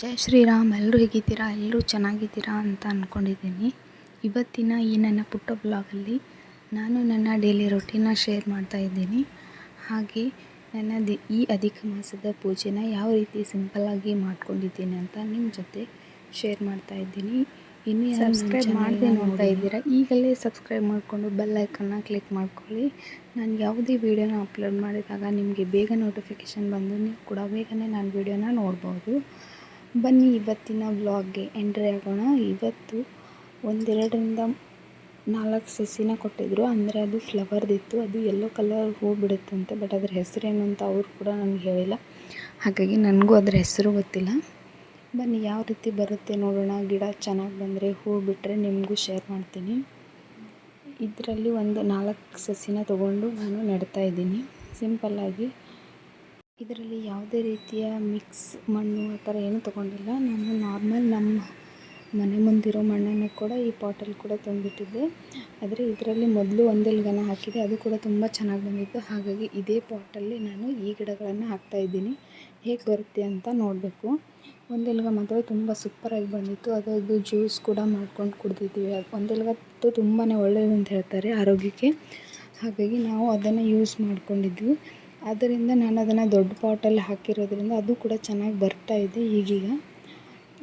ಜೈ ಶ್ರೀರಾಮ್. ಎಲ್ಲರೂ ಹೇಗಿದ್ದೀರಾ? ಎಲ್ಲರೂ ಚೆನ್ನಾಗಿದ್ದೀರಾ ಅಂತ ಅಂದ್ಕೊಂಡಿದ್ದೀನಿ. ಇವತ್ತಿನ ಈ ನನ್ನ ಪುಟ್ಟ ಬ್ಲಾಗಲ್ಲಿ ನಾನು ನನ್ನ ಡೈಲಿ ರೊಟೀನ ಶೇರ್ ಮಾಡ್ತಾ ಇದ್ದೀನಿ. ಹಾಗೆ ನನ್ನ ಈ ಅಧಿಕ ಮಾಸದ ಪೂಜೆನ ಯಾವ ರೀತಿ ಸಿಂಪಲ್ಲಾಗಿ ಮಾಡ್ಕೊಂಡಿದ್ದೀನಿ ಅಂತ ನಿಮ್ಮ ಜೊತೆ ಶೇರ್ ಮಾಡ್ತಾ ಇದ್ದೀನಿ. ಇನ್ನೂ ಸಬ್ಸ್ಕ್ರೈಬ್ ಮಾಡದೆ ನೋಡ್ತಾ ಇದ್ದೀರಾ, ಈಗಲೇ ಸಬ್ಸ್ಕ್ರೈಬ್ ಮಾಡಿಕೊಂಡು ಬೆಲ್ ಐಕನ್ನ ಕ್ಲಿಕ್ ಮಾಡ್ಕೊಳ್ಳಿ. ನಾನು ಯಾವುದೇ ವೀಡಿಯೋನ ಅಪ್ಲೋಡ್ ಮಾಡಿದಾಗ ನಿಮಗೆ ಬೇಗ ನೋಟಿಫಿಕೇಷನ್ ಬಂದು ನೀವು ಕೂಡ ಬೇಗನೆ ನಾನು ವೀಡಿಯೋನ ನೋಡ್ಬೋದು. ಬನ್ನಿ ಇವತ್ತಿನ ವ್ಲಾಗ್ಗೆ ಎಂಟ್ರಿ ಆಗೋಣ. ಇವತ್ತು 1-2 4 ಸಸಿನ ಕೊಟ್ಟಿದ್ದರು. ಅಂದರೆ ಅದು ಫ್ಲವರ್ದಿತ್ತು. ಅದು ಯೆಲ್ಲೋ ಕಲರ್ ಹೂ ಬಿಡುತ್ತಂತೆ, ಬಟ್ ಅದ್ರ ಹೆಸರೇನು ಅಂತ ಅವರು ಕೂಡ ನನಗೆ ಹೇಳಿಲ್ಲ. ಹಾಗಾಗಿ ನನಗೂ ಅದರ ಹೆಸರು ಗೊತ್ತಿಲ್ಲ. ಬನ್ನಿ ಯಾವ ರೀತಿ ಬರುತ್ತೆ ನೋಡೋಣ. ಗಿಡ ಚೆನ್ನಾಗಿ ಬಂದರೆ, ಹೂ ಬಿಟ್ಟರೆ ನಿಮಗೂ ಶೇರ್ ಮಾಡ್ತೀನಿ. ಇದರಲ್ಲಿ ಒಂದು 4 ಸಸಿನ ತೊಗೊಂಡು ನಾನು ನೆಡ್ತಾ ಇದ್ದೀನಿ ಸಿಂಪಲ್ಲಾಗಿ. ಇದರಲ್ಲಿ ಯಾವುದೇ ರೀತಿಯ ಮಿಕ್ಸ್ ಮಣ್ಣು ಆ ಥರ ಏನೂ ತೊಗೊಂಡಿಲ್ಲ. ನಾನು ನಾರ್ಮಲ್ ನಮ್ಮ ಮನೆ ಮುಂದಿರೋ ಮಣ್ಣನ್ನು ಕೂಡ ಈ ಪಾಟಲ್ಲಿ ಕೂಡ ತುಂಬಿಟ್ಟಿದ್ದೆ. ಆದರೆ ಇದರಲ್ಲಿ ಮೊದಲು ಒಂದೆಲ್ಗನ ಹಾಕಿದೆ, ಅದು ಕೂಡ ತುಂಬ ಚೆನ್ನಾಗಿ ಬಂದಿತ್ತು. ಹಾಗಾಗಿ ಇದೇ ಪಾಟಲ್ಲಿ ನಾನು ಈ ಗಿಡಗಳನ್ನು ಹಾಕ್ತಾಯಿದ್ದೀನಿ. ಹೇಗೆ ಬರುತ್ತೆ ಅಂತ ನೋಡಬೇಕು. ಒಂದೆಲ್ಗ ಮಾತ್ರ ತುಂಬ ಸೂಪರಾಗಿ ಬಂದಿತ್ತು. ಅದರದ್ದು ಜ್ಯೂಸ್ ಕೂಡ ಮಾಡ್ಕೊಂಡು ಕುಡಿದಿದ್ದೀವಿ. ಒಂದೆಲ್ಗತ್ತು ತುಂಬಾ ಒಳ್ಳೆಯದು ಅಂತ ಹೇಳ್ತಾರೆ ಆರೋಗ್ಯಕ್ಕೆ. ಹಾಗಾಗಿ ನಾವು ಅದನ್ನು ಯೂಸ್ ಮಾಡ್ಕೊಂಡಿದ್ವಿ. ಆದ್ದರಿಂದ ನಾನು ಅದನ್ನು ದೊಡ್ಡ ಪಾಟಲ್ಲಿ ಹಾಕಿರೋದ್ರಿಂದ ಅದು ಕೂಡ ಚೆನ್ನಾಗಿ ಬರ್ತಾಯಿದೆ. ಈಗೀಗ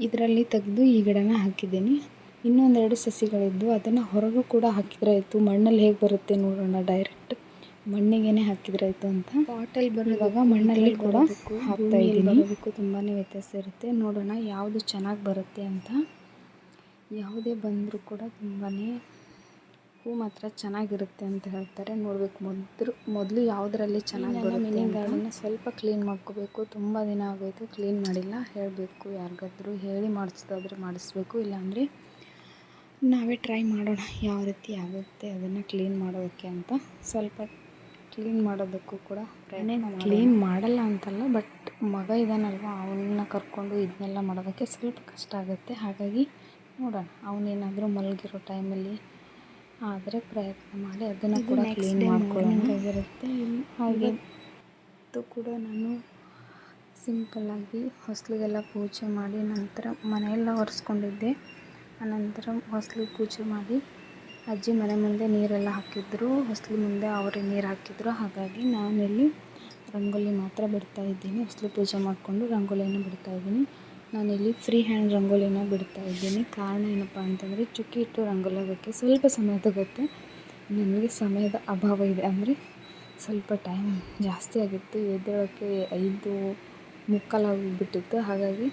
ಇದರಲ್ಲಿ ತೆಗೆದು ಈ ಗಿಡನ ಹಾಕಿದ್ದೀನಿ. ಇನ್ನೊಂದೆರಡು ಸಸಿಗಳಿದ್ದು ಅದನ್ನು ಹೊರಗೂ ಕೂಡ ಹಾಕಿದರೆ ಆಯಿತು. ಮಣ್ಣಲ್ಲಿ ಹೇಗೆ ಬರುತ್ತೆ ನೋಡೋಣ. ಡೈರೆಕ್ಟ್ ಮಣ್ಣಿಗೆ ಹಾಕಿದರೆ ಆಯಿತು ಅಂತ ಪಾಟಲ್ಲಿ ಬರುವಾಗ ಮಣ್ಣಲ್ಲಿ ಕೂಡ ಹಾಕ್ತಾಯಿದ್ದೀನಿ. ಬರೋದಕ್ಕೂ ತುಂಬಾ ವ್ಯತ್ಯಾಸ ಇರುತ್ತೆ. ನೋಡೋಣ ಯಾವುದು ಚೆನ್ನಾಗಿ ಬರುತ್ತೆ ಅಂತ. ಯಾವುದೇ ಬಂದರೂ ಕೂಡ ತುಂಬಾ ಹೂ ಮಾತ್ರ ಚೆನ್ನಾಗಿರುತ್ತೆ ಅಂತ ಹೇಳ್ತಾರೆ. ನೋಡಬೇಕು ಮೊದಲು ಯಾವುದರಲ್ಲಿ ಚೆನ್ನಾಗಿ ಬರುತ್ತೆ. ಮಿನಿ ಗಾರ್ಡನ್ನ ಸ್ವಲ್ಪ ಕ್ಲೀನ್ ಮಾಡ್ಕೋಬೇಕು. ತುಂಬ ದಿನ ಆಗೋಯಿತು ಕ್ಲೀನ್ ಮಾಡಿಲ್ಲ. ಹೇಳಬೇಕು ಯಾರಿಗಾದ್ರೂ ಹೇಳಿ ಮಾಡಿಸೋದಾದ್ರೆ ಮಾಡಿಸ್ಬೇಕು, ಇಲ್ಲಾಂದರೆ ನಾವೇ ಟ್ರೈ ಮಾಡೋಣ ಯಾವ ರೀತಿ ಆಗುತ್ತೆ ಅದನ್ನು ಕ್ಲೀನ್ ಮಾಡೋದಕ್ಕೆ ಅಂತ. ಸ್ವಲ್ಪ ಕ್ಲೀನ್ ಮಾಡೋದಕ್ಕೂ ಕೂಡ ಕ್ಲೀನ್ ಮಾಡಲ್ಲ ಅಂತಲ್ಲ, ಬಟ್ ಮಗ ಇದ್ದಾನಲ್ವ, ಅವನ್ನ ಕರ್ಕೊಂಡು ಇದನ್ನೆಲ್ಲ ಮಾಡೋದಕ್ಕೆ ಸ್ವಲ್ಪ ಕಷ್ಟ ಆಗುತ್ತೆ. ಹಾಗಾಗಿ ನೋಡೋಣ, ಅವನೇನಾದರೂ ಮಲಗಿರೋ ಟೈಮಲ್ಲಿ ಆದರೆ ಪ್ರಯತ್ನ ಮಾಡಿ ಅದನ್ನು ಕೂಡ ಕ್ಲೀನ್ ಮಾಡ್ಕೊಳ್ಳೋಣಾಗಿರುತ್ತೆ. ಹಾಗೆ ಕೂಡ ನಾನು ಸಿಂಪಲ್ಲಾಗಿ ಹೊಸಲಿಗೆಲ್ಲ ಪೂಜೆ ಮಾಡಿ ನಂತರ ಮನೆಯೆಲ್ಲ ಒರೆಸ್ಕೊಂಡಿದ್ದೆ. ಆನಂತರ ಹೊಸಲಿಗೆ ಪೂಜೆ ಮಾಡಿ ಅಜ್ಜಿ ಮನೆ ಮುಂದೆ ನೀರೆಲ್ಲ ಹಾಕಿದ್ರು, ಹೊಸಲು ಮುಂದೆ ಅವರೇ ನೀರು ಹಾಕಿದ್ರು. ಹಾಗಾಗಿ ನಾನಿಲ್ಲಿ ರಂಗೋಲಿ ಮಾತ್ರ ಬಿಡ್ತಾಯಿದ್ದೀನಿ. ಹೊಸಲು ಪೂಜೆ ಮಾಡಿಕೊಂಡು ರಂಗೋಲಿಯನ್ನು ಬಿಡ್ತಾಯಿದ್ದೀನಿ. ನಾನಿಲ್ಲಿ ಫ್ರೀ ಹ್ಯಾಂಡ್ ರಂಗೋಲಿನ ಬಿಡ್ತಾಯಿದ್ದೀನಿ. ಕಾರಣ ಏನಪ್ಪ ಅಂತಂದರೆ ಚುಕ್ಕಿ ಇಟ್ಟು ರಂಗೋಲಿ ಆಗೋಕ್ಕೆ ಸ್ವಲ್ಪ ಸಮಯ ತಗುತ್ತೆ. ನನಗೆ ಸಮಯದ ಅಭಾವ ಇದೆ. ಅಂದರೆ ಸ್ವಲ್ಪ ಟೈಮ್ ಜಾಸ್ತಿ ಆಗಿತ್ತು. ಎದ್ದೇಳೋಕ್ಕೆ 5:45 ಆಗಿಬಿಟ್ಟಿತ್ತು. ಹಾಗಾಗಿ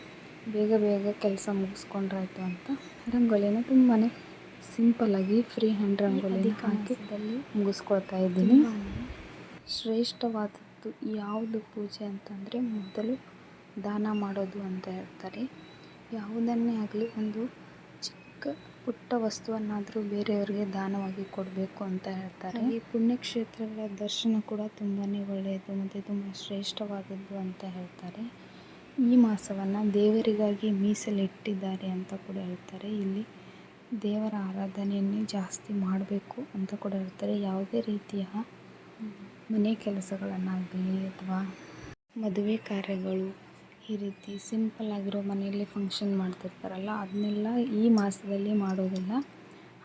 ಬೇಗ ಬೇಗ ಕೆಲಸ ಮುಗಿಸ್ಕೊಂಡ್ರಾಯ್ತು ಅಂತ ರಂಗೋಲಿನ ತುಂಬಾ ಸಿಂಪಲ್ಲಾಗಿ ಫ್ರೀ ಹ್ಯಾಂಡ್ ರಂಗೋಲಿನ ಹಾಕಿ ಮುಗಿಸ್ಕೊಳ್ತಾ ಇದ್ದೀನಿ. ಶ್ರೇಷ್ಠವಾದದ್ದು ಯಾವುದು ಪೂಜೆ ಅಂತಂದರೆ ಮೊದಲು ದಾನ ಮಾಡೋದು ಅಂತ ಹೇಳ್ತಾರೆ. ಯಾವುದನ್ನೇ ಆಗಲಿ ಒಂದು ಚಿಕ್ಕ ಪುಟ್ಟ ವಸ್ತುವನ್ನಾದರೂ ಬೇರೆಯವರಿಗೆ ದಾನವಾಗಿ ಕೊಡಬೇಕು ಅಂತ ಹೇಳ್ತಾರೆ. ಈ ಪುಣ್ಯಕ್ಷೇತ್ರಗಳ ದರ್ಶನ ಕೂಡ ತುಂಬಾ ಒಳ್ಳೆಯದು ಮತ್ತು ತುಂಬ ಶ್ರೇಷ್ಠವಾದದ್ದು ಅಂತ ಹೇಳ್ತಾರೆ. ಈ ಮಾಸವನ್ನು ದೇವರಿಗಾಗಿ ಮೀಸಲಿಟ್ಟಿದ್ದಾರೆ ಅಂತ ಕೂಡ ಹೇಳ್ತಾರೆ. ಇಲ್ಲಿ ದೇವರ ಆರಾಧನೆಯನ್ನೇ ಜಾಸ್ತಿ ಮಾಡಬೇಕು ಅಂತ ಕೂಡ ಹೇಳ್ತಾರೆ. ಯಾವುದೇ ರೀತಿಯ ಮನೆ ಕೆಲಸಗಳನ್ನಾಗಲಿ ಅಥವಾ ಮದುವೆ ಕಾರ್ಯಗಳು, ಈ ರೀತಿ ಸಿಂಪಲ್ ಆಗಿರೋ ಮನೆಯಲ್ಲಿ ಫಂಕ್ಷನ್ ಮಾಡ್ತಿರ್ತಾರಲ್ಲ, ಅದನ್ನೆಲ್ಲ ಈ ಮಾಸದಲ್ಲಿ ಮಾಡೋದಿಲ್ಲ.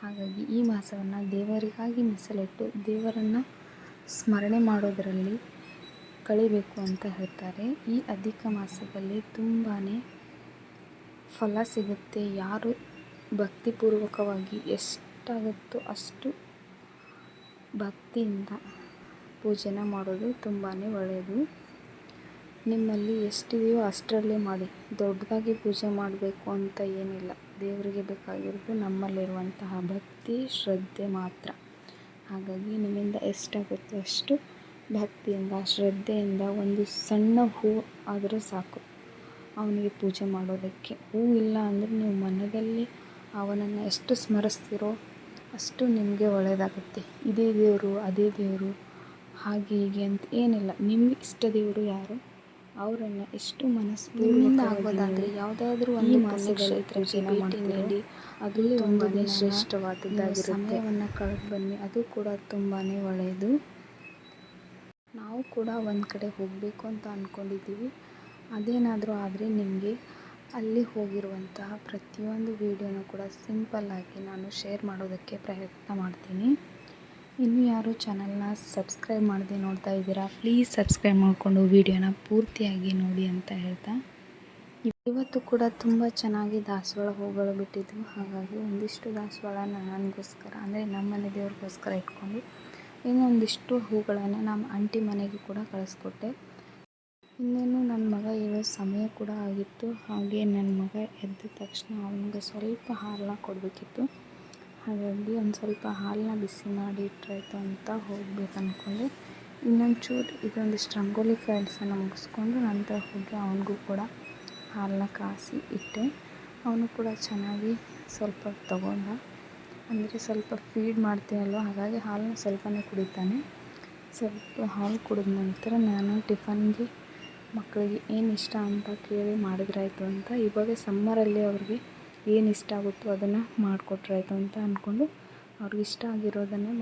ಹಾಗಾಗಿ ಈ ಮಾಸವನ್ನು ದೇವರಿಗಾಗಿ ಮೀಸಲಿಟ್ಟು ದೇವರನ್ನು ಸ್ಮರಣೆ ಮಾಡೋದರಲ್ಲಿ ಕಳಿಬೇಕು ಅಂತ ಹೇಳ್ತಾರೆ. ಈ ಅಧಿಕ ಮಾಸದಲ್ಲಿ ತುಂಬಾ ಫಲ ಸಿಗುತ್ತೆ. ಯಾರು ಭಕ್ತಿಪೂರ್ವಕವಾಗಿ ಎಷ್ಟಾಗುತ್ತೋ ಅಷ್ಟು ಭಕ್ತಿಯಿಂದ ಪೂಜೆನ ಮಾಡೋದು ತುಂಬಾ ಒಳ್ಳೆಯದು. ನಿಮ್ಮಲ್ಲಿ ಎಷ್ಟಿದೆಯೋ ಅಷ್ಟರಲ್ಲೇ ಮಾಡಿ. ದೊಡ್ಡದಾಗಿ ಪೂಜೆ ಮಾಡಬೇಕು ಅಂತ ಏನಿಲ್ಲ. ದೇವರಿಗೆ ಬೇಕಾಗಿರೋದು ನಮ್ಮಲ್ಲಿರುವಂತಹ ಭಕ್ತಿ, ಶ್ರದ್ಧೆ ಮಾತ್ರ. ಹಾಗಾಗಿ ನಿಮ್ಮಿಂದ ಎಷ್ಟಾಗುತ್ತೋ ಅಷ್ಟು ಭಕ್ತಿಯಿಂದ, ಶ್ರದ್ಧೆಯಿಂದ ಒಂದು ಸಣ್ಣ ಹೂ ಆದರೂ ಸಾಕು ಅವನಿಗೆ ಪೂಜೆ ಮಾಡೋದಕ್ಕೆ. ಹೂ ಇಲ್ಲ ಅಂದರೆ ನೀವು ಮನದಲ್ಲಿ ಅವನನ್ನು ಎಷ್ಟು ಸ್ಮರಿಸ್ತೀರೋ ಅಷ್ಟು ನಿಮಗೆ ಒಳ್ಳೆಯದಾಗುತ್ತೆ. ಇದೇ ದೇವರು ಅದೇ ದೇವರು ಹಾಗೆ ಹೀಗೆ ಅಂತ ಏನಿಲ್ಲ. ನಿಮ್ಗೆ ಇಷ್ಟ ದೇವರು ಯಾರು ಅವರನ್ನು ಎಷ್ಟು ಮನಸ್ಪೂರ್ವಕದಿಂದ ಆಗೋದಾದರೆ ಯಾವುದಾದ್ರೂ ಒಂದು ಪುಣ್ಯಕ್ಷೇತ್ರಕ್ಕೆ ಭೇಟಿ ನೀಡಿ ಅದರಲ್ಲಿ ಒಂದು ದಿನ ಶ್ರೇಷ್ಠವಾದದ್ದಾಗಿರುತ್ತೆ. ಸಮಯವನ್ನು ಕಳೆದು ಬನ್ನಿ, ಅದು ಕೂಡ ತುಂಬಾ ಒಳ್ಳೆಯದು. ನಾವು ಕೂಡ ಒಂದು ಕಡೆ ಹೋಗಬೇಕು ಅಂತ ಅಂದ್ಕೊಂಡಿದ್ದೀವಿ. ಅದೇನಾದರೂ ಆದರೆ ನಿಮಗೆ ಅಲ್ಲಿ ಹೋಗಿರುವಂತಹ ಪ್ರತಿಯೊಂದು ವೀಡಿಯೋನೂ ಕೂಡ ಸಿಂಪಲ್ಲಾಗಿ ನಾನು ಶೇರ್ ಮಾಡೋದಕ್ಕೆ ಪ್ರಯತ್ನ ಮಾಡ್ತೀನಿ. ಇನ್ನೂ ಯಾರು ಚಾನಲ್ನ ಸಬ್ಸ್ಕ್ರೈಬ್ ಮಾಡದೆ ನೋಡ್ತಾ ಇದ್ದೀರಾ, ಪ್ಲೀಸ್ ಸಬ್ಸ್ಕ್ರೈಬ್ ಮಾಡಿಕೊಂಡು ವೀಡಿಯೋನ ಪೂರ್ತಿಯಾಗಿ ನೋಡಿ ಅಂತ ಹೇಳ್ತಾ, ಇವತ್ತು ಕೂಡ ತುಂಬ ಚೆನ್ನಾಗಿ ದಾಸವಾಳ ಹೂಗಳು ಬಿಟ್ಟಿದ್ವು. ಹಾಗಾಗಿ ಒಂದಿಷ್ಟು ದಾಸವಾಳನ ನನಗೋಸ್ಕರ ಅಂದರೆ ನಮ್ಮನೆ ದೇವ್ರಿಗೋಸ್ಕರ ಇಟ್ಕೊಂಡು ಇನ್ನೊಂದಿಷ್ಟು ಹೂಗಳನ್ನು ನಮ್ಮ ಆಂಟಿ ಮನೆಗೂ ಕೂಡ ಕಳಿಸ್ಕೊಟ್ಟೆ. ಇನ್ನೇನು ನನ್ನ ಮಗ ಏಳೋ ಸಮಯ ಕೂಡ ಆಗಿತ್ತು. ಹಾಗೆ ನನ್ನ ಮಗ ಎದ್ದ ತಕ್ಷಣ ಅವನಿಗೆ ಸ್ವಲ್ಪ ಹಾಲನ್ನ ಕೊಡಬೇಕಿತ್ತು. ಹಾಗಾಗಿ ಒಂದು ಸ್ವಲ್ಪ ಹಾಲನ್ನ ಬಿಸಿ ಮಾಡಿ ಇಟ್ಟರಾಯ್ತು ಅಂತ ಹೋಗ್ಬೇಕು ಅಂದ್ಕೊಂಡೆ. ಇನ್ನೊಂಚೂರು ಇದೊಂದಿಷ್ಟು ರಂಗೋಲಿ ಕೆಲಸನ ಮುಗಿಸ್ಕೊಂಡು ನಂತರ ಹೋಗಿ ಅವನಿಗೂ ಕೂಡ ಹಾಲನ್ನ ಕಾಸಿ ಇಟ್ಟೆ. ಅವನು ಕೂಡ ಚೆನ್ನಾಗಿ ಸ್ವಲ್ಪ ತಗೊಂಡ. ಅಂದರೆ ಸ್ವಲ್ಪ ಫೀಡ್ ಮಾಡ್ತೀನಲ್ವ, ಹಾಗಾಗಿ ಹಾಲನ್ನ ಸ್ವಲ್ಪನೇ ಕುಡಿತಾನೆ. ಸ್ವಲ್ಪ ಹಾಲು ಕುಡಿದ ನಂತರ ನಾನು ಟಿಫನ್ಗೆ ಮಕ್ಕಳಿಗೆ ಏನು ಇಷ್ಟ ಅಂತ ಕೇಳಿ ಮಾಡಿದ್ರಾಯ್ತು ಅಂತ, ಇವಾಗ ಸಮ್ಮರಲ್ಲಿ ಅವ್ರಿಗೆ ಏನು ಇಷ್ಟ ಆಗುತ್ತೋ ಅದನ್ನು ಮಾಡಿಕೊಟ್ರಾಯ್ತು ಅಂತ ಅಂದ್ಕೊಂಡು ಅವ್ರಿಗೆ ಇಷ್ಟ ಆಗಿರೋದನ್ನೇ